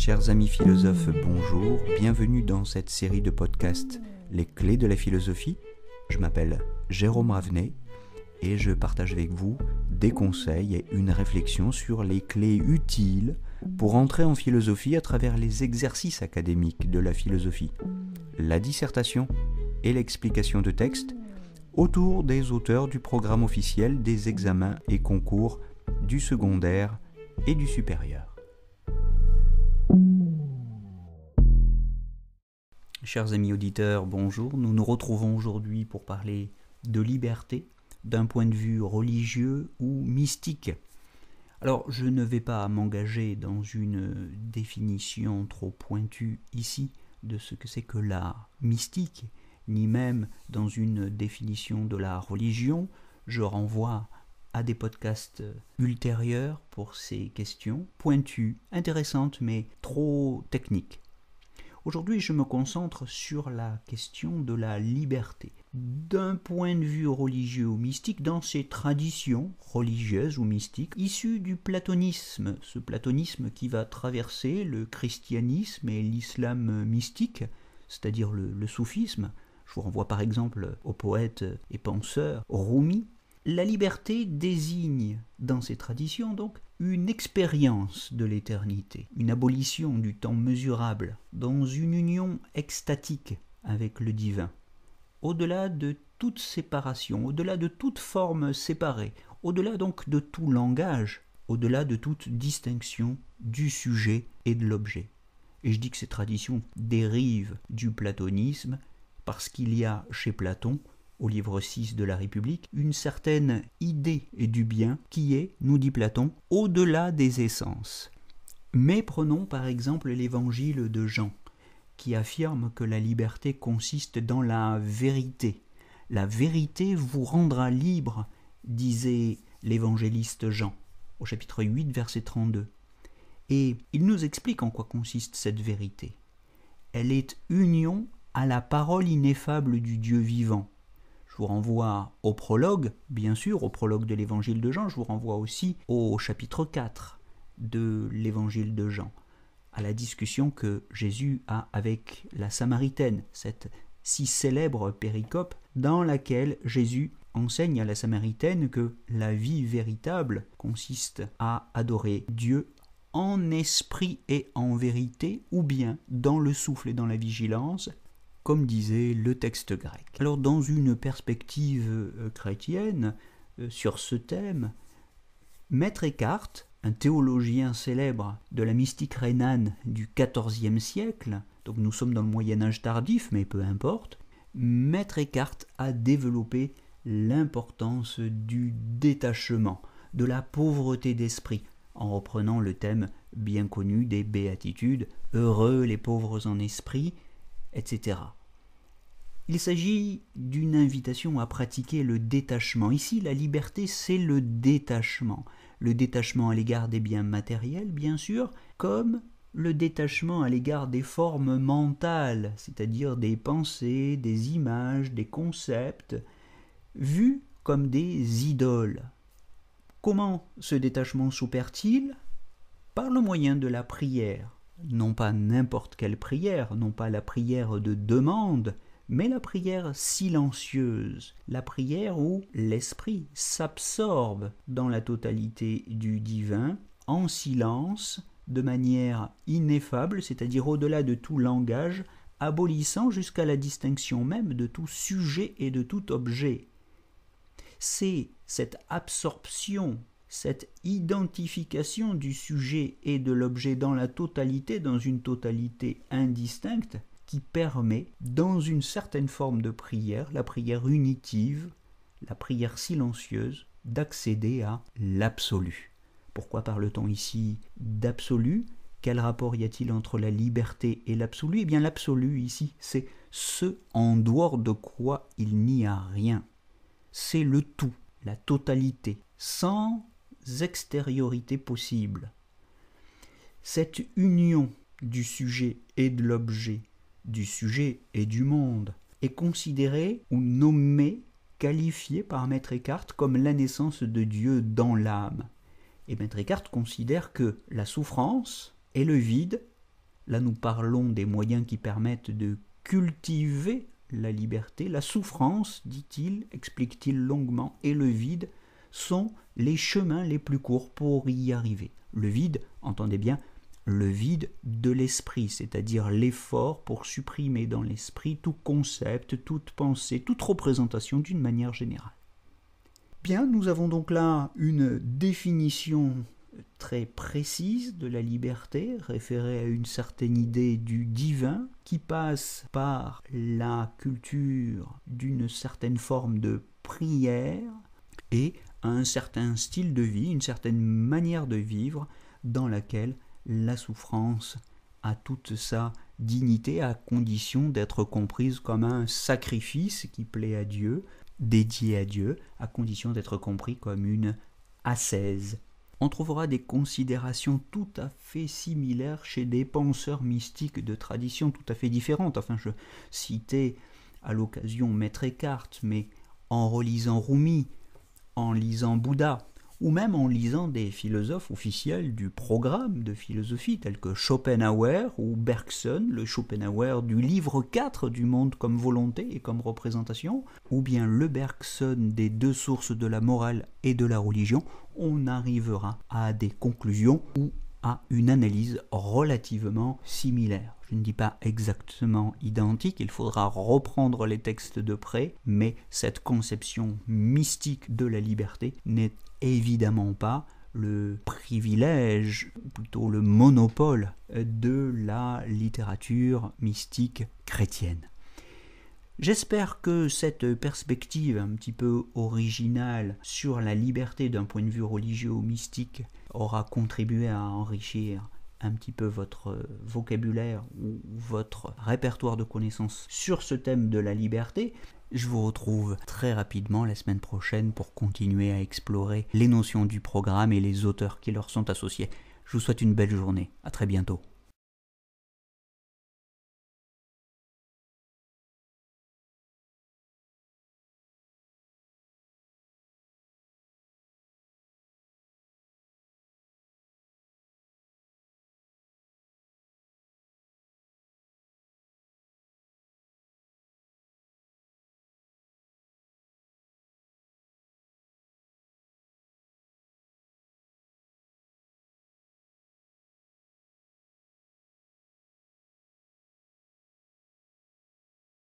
Chers amis philosophes, bonjour, bienvenue dans cette série de podcasts Les clés de la philosophie. Je m'appelle Jérôme Ravenet et je partage avec vous des conseils et une réflexion sur les clés utiles pour entrer en philosophie à travers les exercices académiques de la philosophie, la dissertation et l'explication de textes autour des auteurs du programme officiel des examens et concours du secondaire et du supérieur. Chers amis auditeurs, bonjour. Nous nous retrouvons aujourd'hui pour parler de liberté d'un point de vue religieux ou mystique. Alors, je ne vais pas m'engager dans une définition trop pointue ici de ce que c'est que l'art mystique, ni même dans une définition de la religion. Je renvoie à des podcasts ultérieurs pour ces questions pointues, intéressantes mais trop techniques. Aujourd'hui, je me concentre sur la question de la liberté. D'un point de vue religieux ou mystique, dans ces traditions religieuses ou mystiques, issues du platonisme, ce platonisme qui va traverser le christianisme et l'islam mystique, c'est-à-dire le soufisme. Je vous renvoie par exemple au poète et penseur Rumi. La liberté désigne, dans ces traditions donc, une expérience de l'éternité, une abolition du temps mesurable, dans une union extatique avec le divin, au-delà de toute séparation, au-delà de toute forme séparée, au-delà donc de tout langage, au-delà de toute distinction du sujet et de l'objet. Et je dis que ces traditions dérivent du platonisme parce qu'il y a chez Platon, au livre 6 de la République, une certaine idée du bien qui est, nous dit Platon, au-delà des essences. Mais prenons par exemple l'évangile de Jean, qui affirme que la liberté consiste dans la vérité. La vérité vous rendra libre, disait l'évangéliste Jean, au chapitre 8, verset 32. Et il nous explique en quoi consiste cette vérité. Elle est union à la parole ineffable du Dieu vivant. Je vous renvoie au prologue, bien sûr, au prologue de l'évangile de Jean. Je vous renvoie aussi au chapitre 4 de l'évangile de Jean, à la discussion que Jésus a avec la Samaritaine, cette si célèbre péricope dans laquelle Jésus enseigne à la Samaritaine que la vie véritable consiste à adorer Dieu en esprit et en vérité, ou bien dans le souffle et dans la vigilance, comme disait le texte grec. Alors dans une perspective chrétienne sur ce thème, Maître Eckhart, un théologien célèbre de la mystique rhénane du XIVe siècle, donc nous sommes dans le Moyen-Âge tardif, mais peu importe, Maître Eckhart a développé l'importance du détachement, de la pauvreté d'esprit, en reprenant le thème bien connu des béatitudes, heureux les pauvres en esprit, etc. Il s'agit d'une invitation à pratiquer le détachement. Ici, la liberté, c'est le détachement. Le détachement à l'égard des biens matériels, bien sûr, comme le détachement à l'égard des formes mentales, c'est-à-dire des pensées, des images, des concepts, vus comme des idoles. Comment ce détachement s'opère-t-il ? Par le moyen de la prière. Non pas n'importe quelle prière, non pas la prière de demande, mais la prière silencieuse, la prière où l'esprit s'absorbe dans la totalité du divin, en silence, de manière ineffable, c'est-à-dire au-delà de tout langage, abolissant jusqu'à la distinction même de tout sujet et de tout objet. C'est cette absorption, cette identification du sujet et de l'objet dans la totalité, dans une totalité indistincte, qui permet, dans une certaine forme de prière, la prière unitive, la prière silencieuse, d'accéder à l'absolu. Pourquoi parle-t-on ici d'absolu ? Quel rapport y a-t-il entre la liberté et l'absolu ? Eh bien l'absolu ici, c'est ce en dehors de quoi il n'y a rien. C'est le tout, la totalité, sans extériorité possible. Cette union du sujet et de l'objet, du sujet et du monde, est considérée ou nommée, qualifiée par Maître Eckhart comme la naissance de Dieu dans l'âme. Et Maître Eckhart considère que la souffrance et le vide Là, nous parlons des moyens qui permettent de cultiver la liberté. La souffrance, dit-il, explique-t-il longuement, et le vide sont les chemins les plus courts pour y arriver. Le vide, entendez bien, le vide de l'esprit, c'est-à-dire l'effort pour supprimer dans l'esprit tout concept, toute pensée, toute représentation d'une manière générale. Bien, nous avons donc là une définition très précise de la liberté, référée à une certaine idée du divin, qui passe par la culture d'une certaine forme de prière et un certain style de vie, une certaine manière de vivre dans laquelle la souffrance a toute sa dignité à condition d'être comprise comme un sacrifice qui plaît à Dieu, dédié à Dieu, à condition d'être compris comme une ascèse. On trouvera des considérations tout à fait similaires chez des penseurs mystiques de traditions tout à fait différentes. Enfin, je citais à l'occasion Maître Eckhart, mais en relisant Rumi, en lisant Bouddha, ou même en lisant des philosophes officiels du programme de philosophie tels que Schopenhauer ou Bergson, le Schopenhauer du livre 4 du monde comme volonté et comme représentation, ou bien le Bergson des deux sources de la morale et de la religion, on arrivera à des conclusions ou à une analyse relativement similaire. Je ne dis pas exactement identique, il faudra reprendre les textes de près, mais cette conception mystique de la liberté n'est évidemment pas le privilège, ou plutôt le monopole de la littérature mystique chrétienne. J'espère que cette perspective un petit peu originale sur la liberté d'un point de vue religieux ou mystique aura contribué à enrichir un petit peu votre vocabulaire ou votre répertoire de connaissances sur ce thème de la liberté. Je vous retrouve très rapidement la semaine prochaine pour continuer à explorer les notions du programme et les auteurs qui leur sont associés. Je vous souhaite une belle journée. À très bientôt.